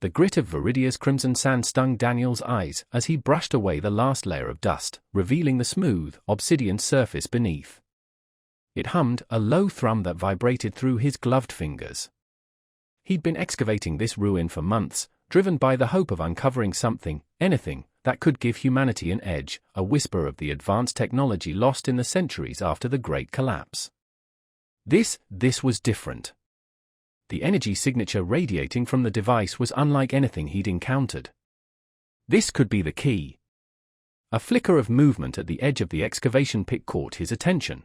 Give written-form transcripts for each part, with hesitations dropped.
The grit of Viridia's crimson sand stung Daniel's eyes as he brushed away the last layer of dust, revealing the smooth, obsidian surface beneath. It hummed, a low thrum that vibrated through his gloved fingers. He'd been excavating this ruin for months, driven by the hope of uncovering something, anything, that could give humanity an edge, a whisper of the advanced technology lost in the centuries after the Great Collapse. This was different. The energy signature radiating from the device was unlike anything he'd encountered. This could be the key. A flicker of movement at the edge of the excavation pit caught his attention.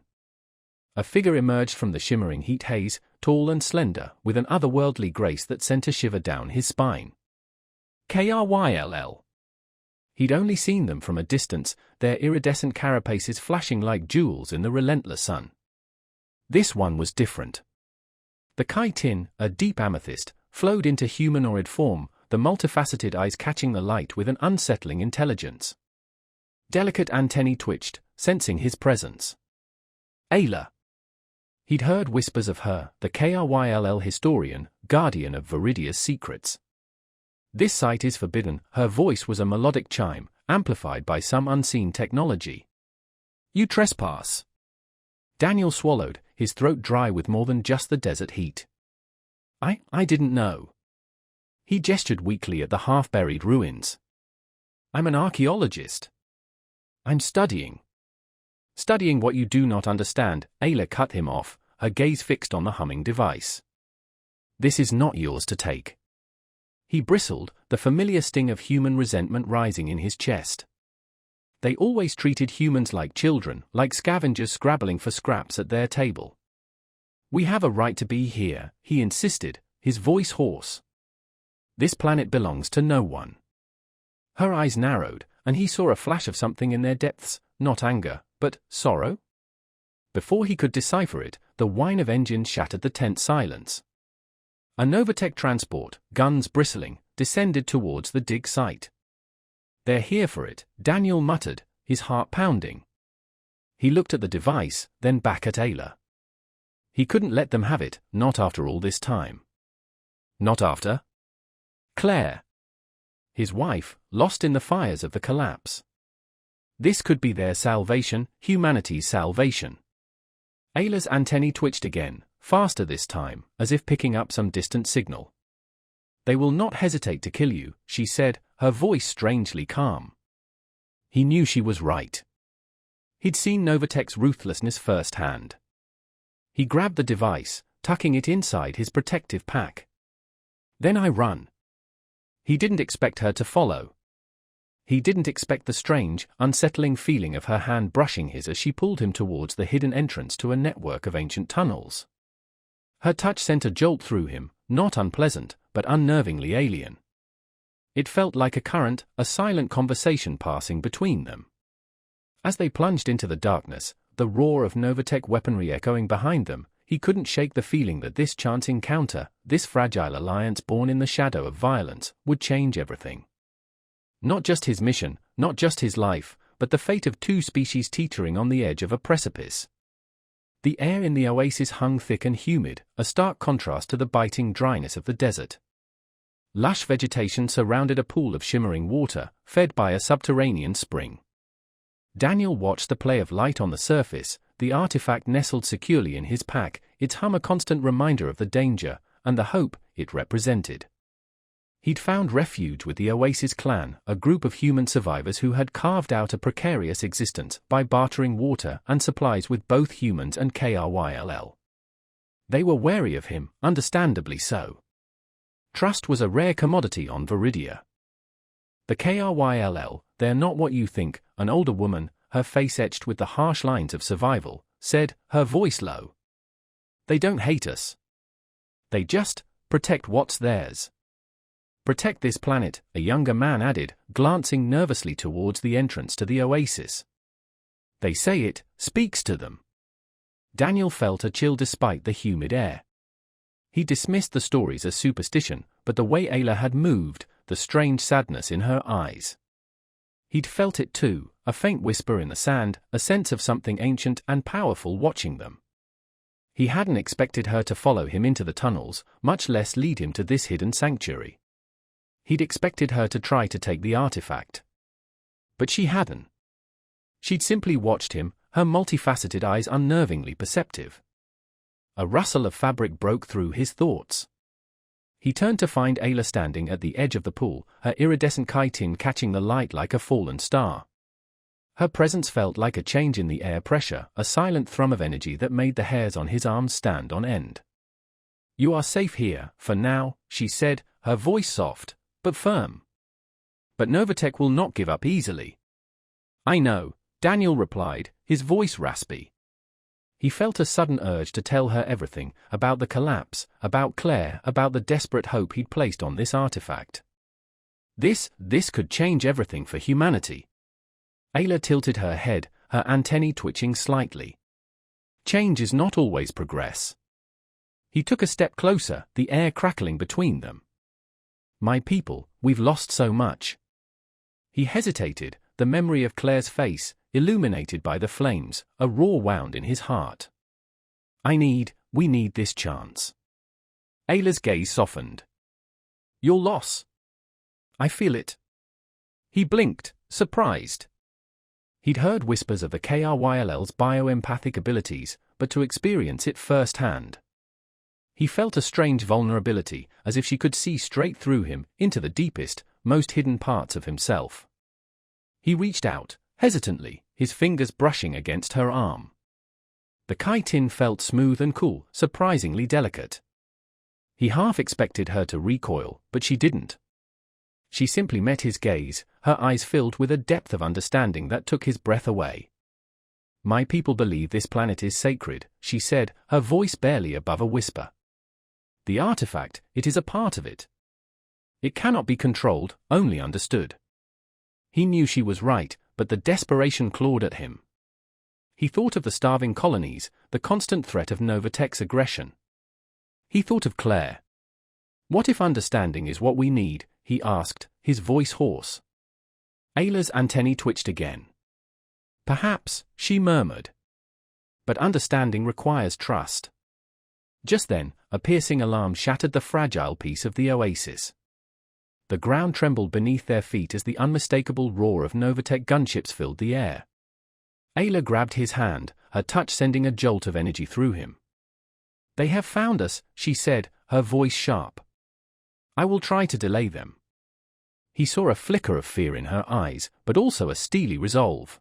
A figure emerged from the shimmering heat haze, tall and slender, with an otherworldly grace that sent a shiver down his spine. KRYLL. He'd only seen them from a distance, their iridescent carapaces flashing like jewels in the relentless sun. This one was different. The chitin, a deep amethyst, flowed into humanoid form, the multifaceted eyes catching the light with an unsettling intelligence. Delicate antennae twitched, sensing his presence. Ayla. He'd heard whispers of her, the KRYLL historian, guardian of Viridia's secrets. This site is forbidden. Her voice was a melodic chime, amplified by some unseen technology. You trespass. Daniel swallowed, his throat dry with more than just the desert heat. I didn't know. He gestured weakly at the half-buried ruins. I'm an archaeologist. I'm studying. Studying what you do not understand, Ayla cut him off, her gaze fixed on the humming device. This is not yours to take. He bristled, the familiar sting of human resentment rising in his chest. They always treated humans like children, like scavengers scrabbling for scraps at their table. We have a right to be here, he insisted, his voice hoarse. This planet belongs to no one. Her eyes narrowed, and he saw a flash of something in their depths, not anger, but sorrow? Before he could decipher it, the whine of engines shattered the tense silence. A Novatech transport, guns bristling, descended towards the dig site. They're here for it, Daniel muttered, his heart pounding. He looked at the device, then back at Ayla. He couldn't let them have it, not after all this time. Not after Claire. His wife, lost in the fires of the collapse. This could be their salvation, humanity's salvation. Ayla's antennae twitched again, faster this time, as if picking up some distant signal. They will not hesitate to kill you, she said, her voice strangely calm. He knew she was right. He'd seen Novatech's ruthlessness firsthand. He grabbed the device, tucking it inside his protective pack. Then I run. He didn't expect her to follow. He didn't expect the strange, unsettling feeling of her hand brushing his as she pulled him towards the hidden entrance to a network of ancient tunnels. Her touch sent a jolt through him, not unpleasant, but unnervingly alien. It felt like a current, a silent conversation passing between them. As they plunged into the darkness, the roar of Novatech weaponry echoing behind them, he couldn't shake the feeling that this chance encounter, this fragile alliance born in the shadow of violence, would change everything. Not just his mission, not just his life, but the fate of two species teetering on the edge of a precipice. The air in the oasis hung thick and humid, a stark contrast to the biting dryness of the desert. Lush vegetation surrounded a pool of shimmering water, fed by a subterranean spring. Daniel watched the play of light on the surface, the artifact nestled securely in his pack, its hum a constant reminder of the danger, and the hope it represented. He'd found refuge with the Oasis clan, a group of human survivors who had carved out a precarious existence by bartering water and supplies with both humans and KRYLL. They were wary of him, understandably so. Trust was a rare commodity on Viridia. The KRYLL, they're not what you think, an older woman, her face etched with the harsh lines of survival, said, her voice low. They don't hate us. They just protect what's theirs. Protect this planet, a younger man added, glancing nervously towards the entrance to the oasis. They say it speaks to them. Daniel felt a chill despite the humid air. He dismissed the stories as superstition, but the way Ayla had moved, the strange sadness in her eyes. He'd felt it too, a faint whisper in the sand, a sense of something ancient and powerful watching them. He hadn't expected her to follow him into the tunnels, much less lead him to this hidden sanctuary. He'd expected her to try to take the artifact. But she hadn't. She'd simply watched him, her multifaceted eyes unnervingly perceptive. A rustle of fabric broke through his thoughts. He turned to find Ayla standing at the edge of the pool, her iridescent chitin catching the light like a fallen star. Her presence felt like a change in the air pressure, a silent thrum of energy that made the hairs on his arms stand on end. "You are safe here, for now," she said, her voice soft, but firm. "But Novatech will not give up easily." "I know," Daniel replied, his voice raspy. He felt a sudden urge to tell her everything, about the collapse, about Claire, about the desperate hope he'd placed on this artifact. This could change everything for humanity. Ayla tilted her head, her antennae twitching slightly. Change is not always progress. He took a step closer, the air crackling between them. "My people, we've lost so much." He hesitated, the memory of Claire's face, illuminated by the flames, a roar wound in his heart. We need this chance." Ayla's gaze softened. "Your loss. I feel it." He blinked, surprised. He'd heard whispers of the KRYLL's bioempathic abilities, but to experience it firsthand. He felt a strange vulnerability, as if she could see straight through him, into the deepest, most hidden parts of himself. He reached out, hesitantly, his fingers brushing against her arm. The chitin felt smooth and cool, surprisingly delicate. He half expected her to recoil, but she didn't. She simply met his gaze, her eyes filled with a depth of understanding that took his breath away. "My people believe this planet is sacred," she said, her voice barely above a whisper. "The artifact, it is a part of it. It cannot be controlled, only understood." He knew she was right, but the desperation clawed at him. He thought of the starving colonies, the constant threat of Novatech's aggression. He thought of Claire. "What if understanding is what we need?" he asked, his voice hoarse. Ayla's antennae twitched again. "Perhaps," she murmured. "But understanding requires trust." Just then, a piercing alarm shattered the fragile peace of the oasis. The ground trembled beneath their feet as the unmistakable roar of Novatech gunships filled the air. Ayla grabbed his hand, her touch sending a jolt of energy through him. "They have found us," she said, her voice sharp. "I will try to delay them." He saw a flicker of fear in her eyes, but also a steely resolve.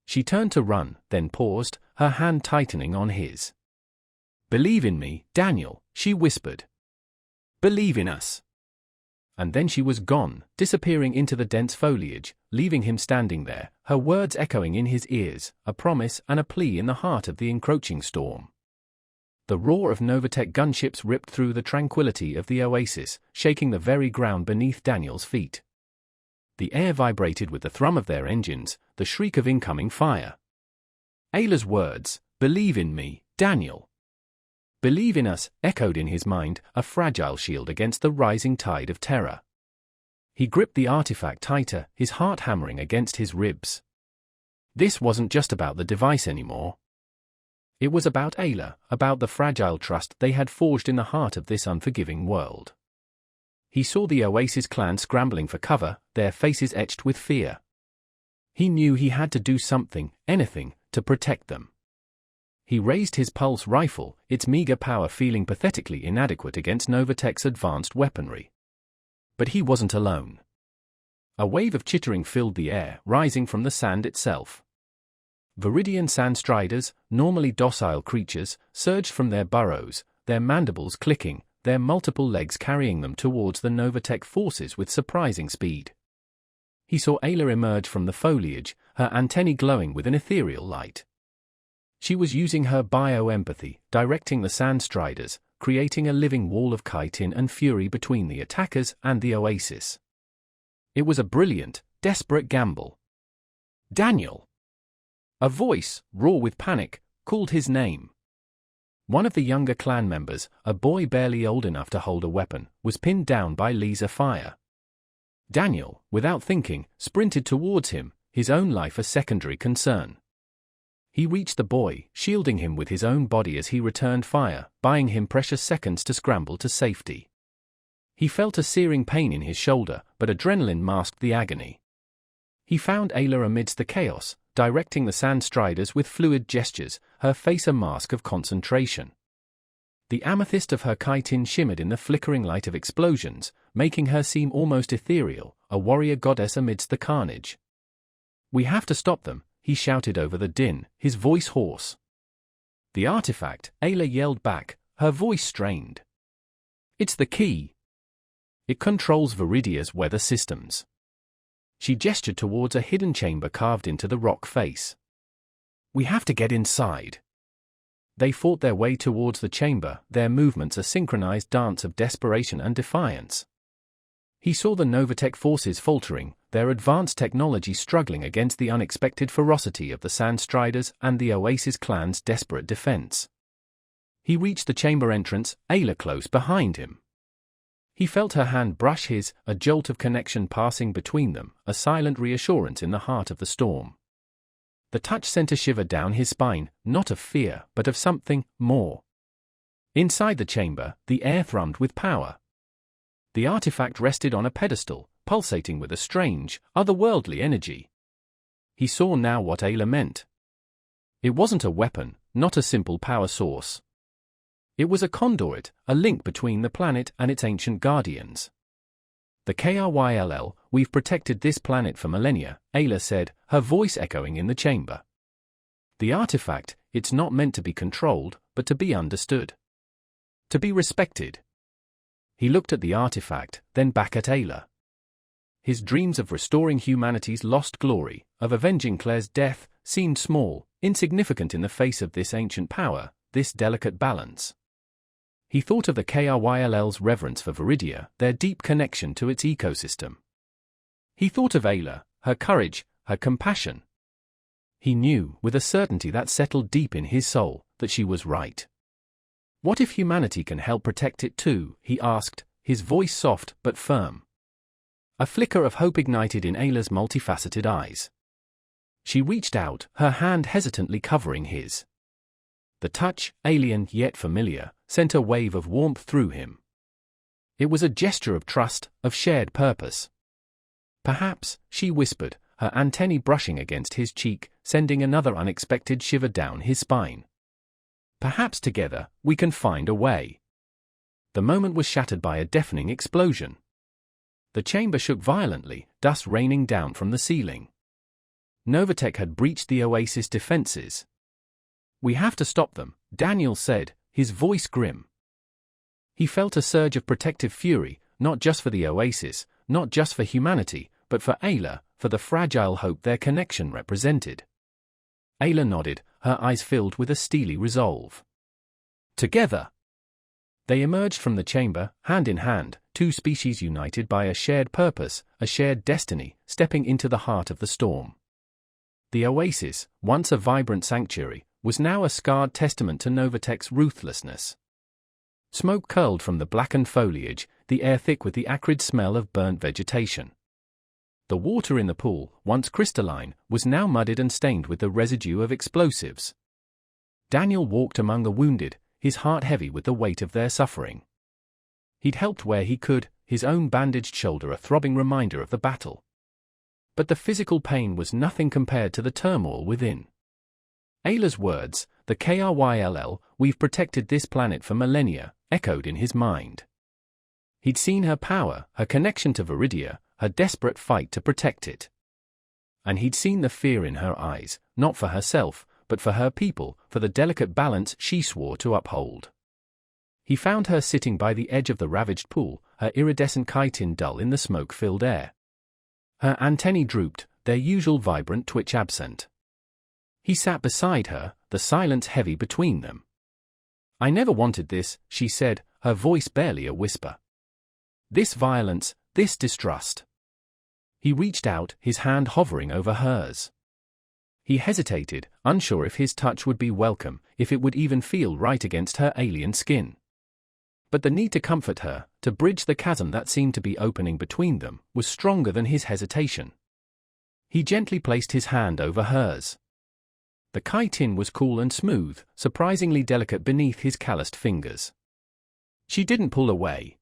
She turned to run, then paused, her hand tightening on his. "Believe in me, Daniel," she whispered. "Believe in us." And then she was gone, disappearing into the dense foliage, leaving him standing there, her words echoing in his ears, a promise and a plea in the heart of the encroaching storm. The roar of Novatech gunships ripped through the tranquility of the oasis, shaking the very ground beneath Daniel's feet. The air vibrated with the thrum of their engines, the shriek of incoming fire. Ayla's words, "Believe in me, Daniel. Believe in us," echoed in his mind, a fragile shield against the rising tide of terror. He gripped the artifact tighter, his heart hammering against his ribs. This wasn't just about the device anymore. It was about Ayla, about the fragile trust they had forged in the heart of this unforgiving world. He saw the Oasis clan scrambling for cover, their faces etched with fear. He knew he had to do something, anything, to protect them. He raised his pulse rifle, its meager power feeling pathetically inadequate against Novatech's advanced weaponry. But he wasn't alone. A wave of chittering filled the air, rising from the sand itself. Viridian sandstriders, normally docile creatures, surged from their burrows, their mandibles clicking, their multiple legs carrying them towards the Novatech forces with surprising speed. He saw Ayla emerge from the foliage, her antennae glowing with an ethereal light. She was using her bioempathy, directing the sandstriders, creating a living wall of chitin and fury between the attackers and the oasis. It was a brilliant, desperate gamble. "Daniel!" A voice, raw with panic, called his name. One of the younger clan members, a boy barely old enough to hold a weapon, was pinned down by laser fire. Daniel, without thinking, sprinted towards him, his own life a secondary concern. He reached the boy, shielding him with his own body as he returned fire, buying him precious seconds to scramble to safety. He felt a searing pain in his shoulder, but adrenaline masked the agony. He found Ayla amidst the chaos, directing the sand striders with fluid gestures, her face a mask of concentration. The amethyst of her chitin shimmered in the flickering light of explosions, making her seem almost ethereal, a warrior goddess amidst the carnage. "We have to stop them," he shouted over the din, his voice hoarse. "The artifact," Ayla yelled back, her voice strained. "It's the key. It controls Viridia's weather systems." She gestured towards a hidden chamber carved into the rock face. "We have to get inside." They fought their way towards the chamber, their movements a synchronized dance of desperation and defiance. He saw the Novatech forces faltering, their advanced technology struggling against the unexpected ferocity of the Sandstriders and the Oasis clan's desperate defense. He reached the chamber entrance, Ayla close behind him. He felt her hand brush his, a jolt of connection passing between them, a silent reassurance in the heart of the storm. The touch sent a shiver down his spine, not of fear, but of something more. Inside the chamber, the air thrummed with power. The artifact rested on a pedestal, pulsating with a strange, otherworldly energy. He saw now what Ayla meant. It wasn't a weapon, not a simple power source. It was a conduit, a link between the planet and its ancient guardians. "The KRYLL, we've protected this planet for millennia," Ayla said, her voice echoing in the chamber. "The artifact, it's not meant to be controlled, but to be understood. To be respected." He looked at the artifact, then back at Ayla. His dreams of restoring humanity's lost glory, of avenging Claire's death, seemed small, insignificant in the face of this ancient power, this delicate balance. He thought of the KRYLL's reverence for Viridia, their deep connection to its ecosystem. He thought of Ayla, her courage, her compassion. He knew, with a certainty that settled deep in his soul, that she was right. "What if humanity can help protect it too?" he asked, his voice soft but firm. A flicker of hope ignited in Ayla's multifaceted eyes. She reached out, her hand hesitantly covering his. The touch, alien yet familiar, sent a wave of warmth through him. It was a gesture of trust, of shared purpose. "Perhaps," she whispered, her antennae brushing against his cheek, sending another unexpected shiver down his spine. "Perhaps together, we can find a way." The moment was shattered by a deafening explosion. The chamber shook violently, dust raining down from the ceiling. Novatech had breached the Oasis defenses. "We have to stop them," Daniel said, his voice grim. He felt a surge of protective fury, not just for the Oasis, not just for humanity, but for Ayla, for the fragile hope their connection represented. Ayla nodded, her eyes filled with a steely resolve. Together. They emerged from the chamber, hand in hand, two species united by a shared purpose, a shared destiny, stepping into the heart of the storm. The Oasis, once a vibrant sanctuary, was now a scarred testament to Novatech's ruthlessness. Smoke curled from the blackened foliage, the air thick with the acrid smell of burnt vegetation. The water in the pool, once crystalline, was now muddied and stained with the residue of explosives. Daniel walked among the wounded, his heart heavy with the weight of their suffering. He'd helped where he could, his own bandaged shoulder a throbbing reminder of the battle. But the physical pain was nothing compared to the turmoil within. Ayla's words, "The KRYLL, we've protected this planet for millennia," echoed in his mind. He'd seen her power, her connection to Viridia, her desperate fight to protect it. And he'd seen the fear in her eyes, not for herself, but for her people, for the delicate balance she swore to uphold. He found her sitting by the edge of the ravaged pool, her iridescent chitin dull in the smoke-filled air. Her antennae drooped, their usual vibrant twitch absent. He sat beside her, the silence heavy between them. "I never wanted this," she said, her voice barely a whisper. "This violence, this distrust." He reached out, his hand hovering over hers. He hesitated, unsure if his touch would be welcome, if it would even feel right against her alien skin. But the need to comfort her, to bridge the chasm that seemed to be opening between them, was stronger than his hesitation. He gently placed his hand over hers. The chitin was cool and smooth, surprisingly delicate beneath his calloused fingers. She didn't pull away.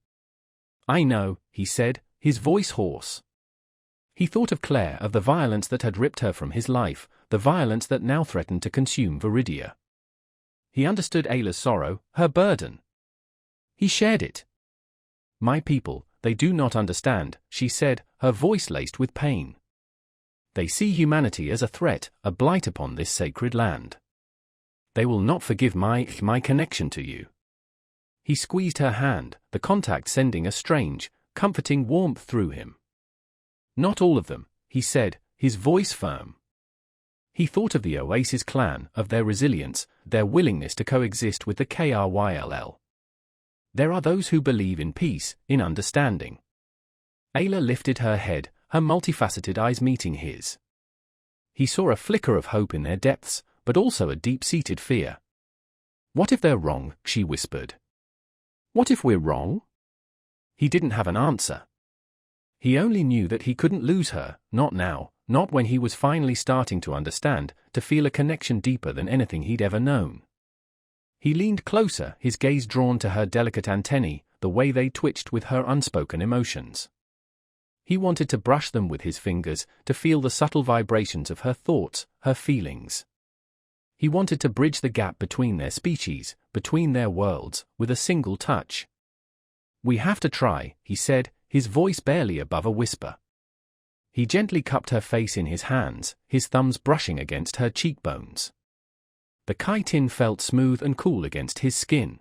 I know, he said, his voice hoarse. He thought of Claire, of the violence that had ripped her from his life, the violence that now threatened to consume Viridia. He understood Ayla's sorrow, her burden. He shared it. My people, they do not understand, she said, her voice laced with pain. They see humanity as a threat, a blight upon this sacred land. They will not forgive my connection to you. He squeezed her hand, the contact sending a strange, comforting warmth through him. Not all of them, he said, his voice firm. He thought of the Oasis clan, of their resilience, their willingness to coexist with the KRYLL. There are those who believe in peace, in understanding. Ayla lifted her head, her multifaceted eyes meeting his. He saw a flicker of hope in their depths, but also a deep-seated fear. What if they're wrong, she whispered. What if we're wrong? He didn't have an answer. He only knew that he couldn't lose her, not now, not when he was finally starting to understand, to feel a connection deeper than anything he'd ever known. He leaned closer, his gaze drawn to her delicate antennae, the way they twitched with her unspoken emotions. He wanted to brush them with his fingers, to feel the subtle vibrations of her thoughts, her feelings. He wanted to bridge the gap between their species, between their worlds, with a single touch. We have to try, he said, his voice barely above a whisper. He gently cupped her face in his hands, his thumbs brushing against her cheekbones. The chitin felt smooth and cool against his skin.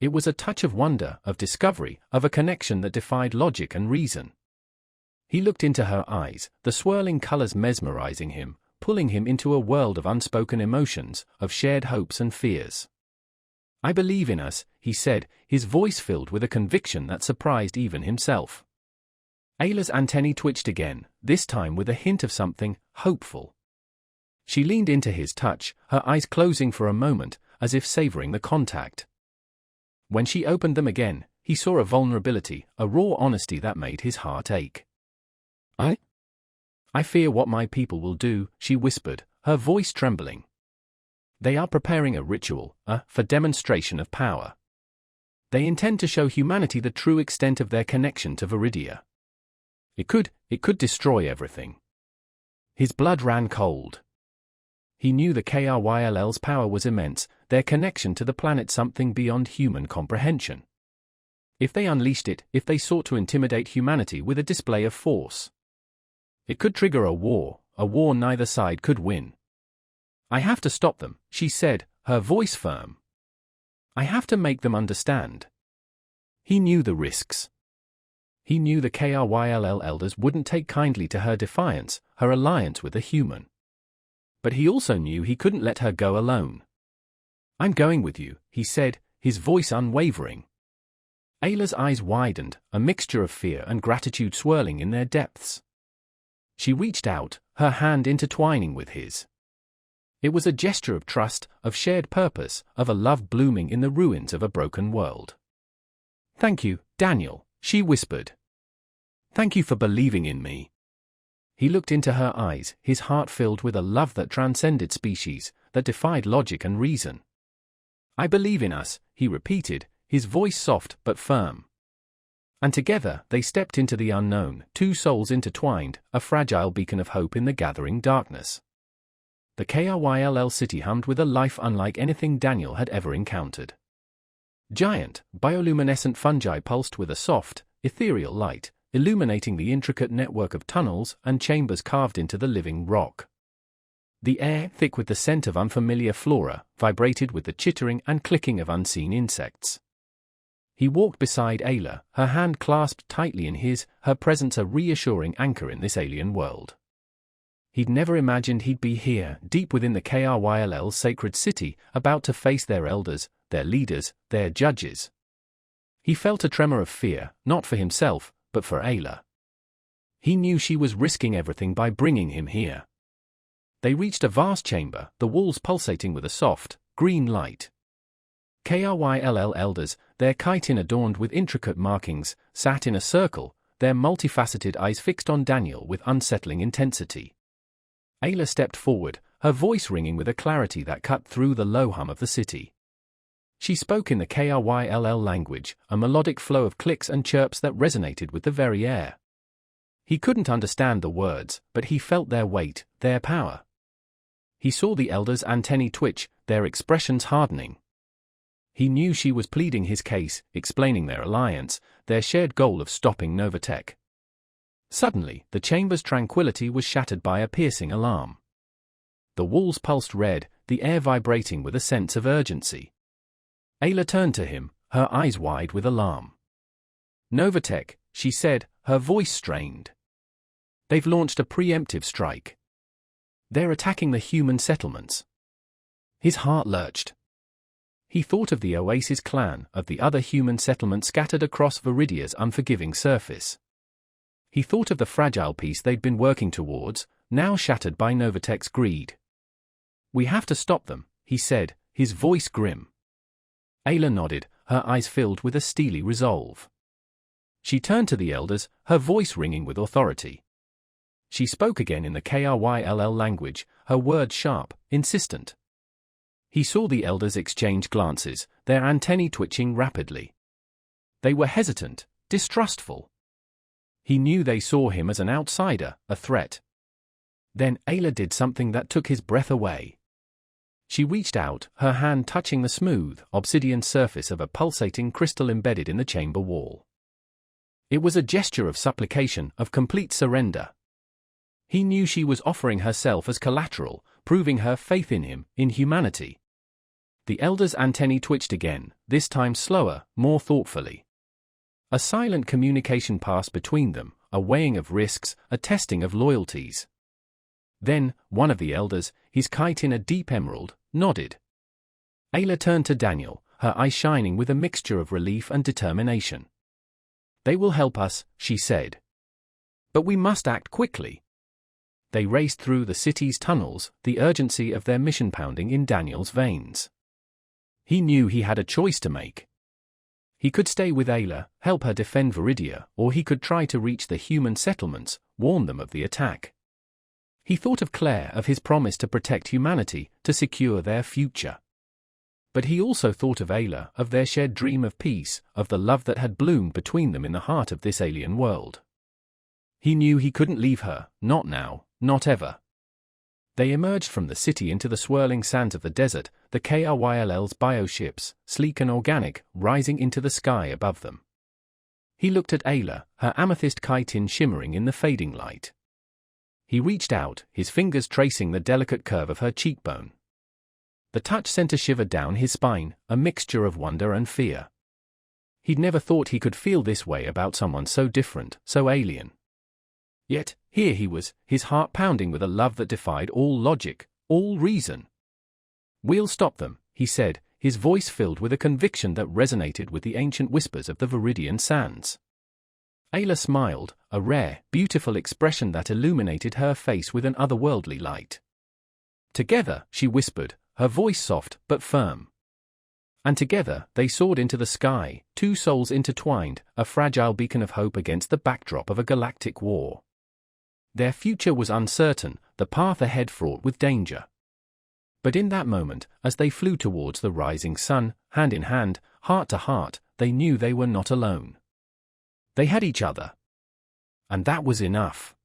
It was a touch of wonder, of discovery, of a connection that defied logic and reason. He looked into her eyes, the swirling colors mesmerizing him, pulling him into a world of unspoken emotions, of shared hopes and fears. I believe in us, he said, his voice filled with a conviction that surprised even himself. Ayla's antennae twitched again, this time with a hint of something hopeful. She leaned into his touch, her eyes closing for a moment, as if savoring the contact. When she opened them again, he saw a vulnerability, a raw honesty that made his heart ache. I fear what my people will do, she whispered, her voice trembling. They are preparing a ritual, for demonstration of power. They intend to show humanity the true extent of their connection to Viridia. It could destroy everything. His blood ran cold. He knew the KRYLL's power was immense, their connection to the planet something beyond human comprehension. If they unleashed it, if they sought to intimidate humanity with a display of force, it could trigger a war neither side could win. I have to stop them, she said, her voice firm. I have to make them understand. He knew the risks. He knew the KRYLL elders wouldn't take kindly to her defiance, her alliance with a human. But he also knew he couldn't let her go alone. I'm going with you, he said, his voice unwavering. Ayla's eyes widened, a mixture of fear and gratitude swirling in their depths. She reached out, her hand intertwining with his. It was a gesture of trust, of shared purpose, of a love blooming in the ruins of a broken world. Thank you, Daniel, she whispered. Thank you for believing in me. He looked into her eyes, his heart filled with a love that transcended species, that defied logic and reason. I believe in us, he repeated, his voice soft but firm. And together they stepped into the unknown, two souls intertwined, a fragile beacon of hope in the gathering darkness. The KRYLL city hummed with a life unlike anything Daniel had ever encountered. Giant, bioluminescent fungi pulsed with a soft, ethereal light, illuminating the intricate network of tunnels and chambers carved into the living rock. The air, thick with the scent of unfamiliar flora, vibrated with the chittering and clicking of unseen insects. He walked beside Ayla, her hand clasped tightly in his, her presence a reassuring anchor in this alien world. He'd never imagined he'd be here, deep within the KRYLL's sacred city, about to face their elders, their leaders, their judges. He felt a tremor of fear, not for himself, but for Ayla. He knew she was risking everything by bringing him here. They reached a vast chamber, the walls pulsating with a soft, green light. KRYLL elders, their chitin adorned with intricate markings, sat in a circle, their multifaceted eyes fixed on Daniel with unsettling intensity. Ayla stepped forward, her voice ringing with a clarity that cut through the low hum of the city. She spoke in the KRYLL language, a melodic flow of clicks and chirps that resonated with the very air. He couldn't understand the words, but he felt their weight, their power. He saw the elders' antennae twitch, their expressions hardening. He knew she was pleading his case, explaining their alliance, their shared goal of stopping Novatech. Suddenly, the chamber's tranquility was shattered by a piercing alarm. The walls pulsed red, the air vibrating with a sense of urgency. Ayla turned to him, her eyes wide with alarm. "Novatech," she said, her voice strained. "They've launched a preemptive strike. They're attacking the human settlements." His heart lurched. He thought of the Oasis clan, of the other human settlements scattered across Viridia's unforgiving surface. He thought of the fragile peace they'd been working towards, now shattered by Novatech's greed. "We have to stop them," he said, his voice grim. Ayla nodded, her eyes filled with a steely resolve. She turned to the elders, her voice ringing with authority. She spoke again in the KRYLL language, her words sharp, insistent. He saw the elders exchange glances, their antennae twitching rapidly. They were hesitant, distrustful. He knew they saw him as an outsider, a threat. Then Ayla did something that took his breath away. She reached out, her hand touching the smooth, obsidian surface of a pulsating crystal embedded in the chamber wall. It was a gesture of supplication, of complete surrender. He knew she was offering herself as collateral, proving her faith in him, in humanity. The elder's antennae twitched again, this time slower, more thoughtfully. A silent communication passed between them, a weighing of risks, a testing of loyalties. Then, one of the elders, his chitin a deep emerald, nodded. Ayla turned to Daniel, her eyes shining with a mixture of relief and determination. "They will help us," she said. "But we must act quickly." They raced through the city's tunnels, the urgency of their mission pounding in Daniel's veins. He knew he had a choice to make. He could stay with Ayla, help her defend Viridia, or he could try to reach the human settlements, warn them of the attack. He thought of Claire, of his promise to protect humanity, to secure their future. But he also thought of Ayla, of their shared dream of peace, of the love that had bloomed between them in the heart of this alien world. He knew he couldn't leave her, not now, not ever. They emerged from the city into the swirling sands of the desert, the KRYLL's bioships, sleek and organic, rising into the sky above them. He looked at Ayla, her amethyst chitin shimmering in the fading light. He reached out, his fingers tracing the delicate curve of her cheekbone. The touch sent a shiver down his spine, a mixture of wonder and fear. He'd never thought he could feel this way about someone so different, so alien. Yet, here he was, his heart pounding with a love that defied all logic, all reason. "We'll stop them," he said, his voice filled with a conviction that resonated with the ancient whispers of the Viridian sands. Ayla smiled, a rare, beautiful expression that illuminated her face with an otherworldly light. "Together," she whispered, her voice soft but firm. And together, they soared into the sky, two souls intertwined, a fragile beacon of hope against the backdrop of a galactic war. Their future was uncertain, the path ahead fraught with danger. But in that moment, as they flew towards the rising sun, hand in hand, heart to heart, they knew they were not alone. They had each other. And that was enough.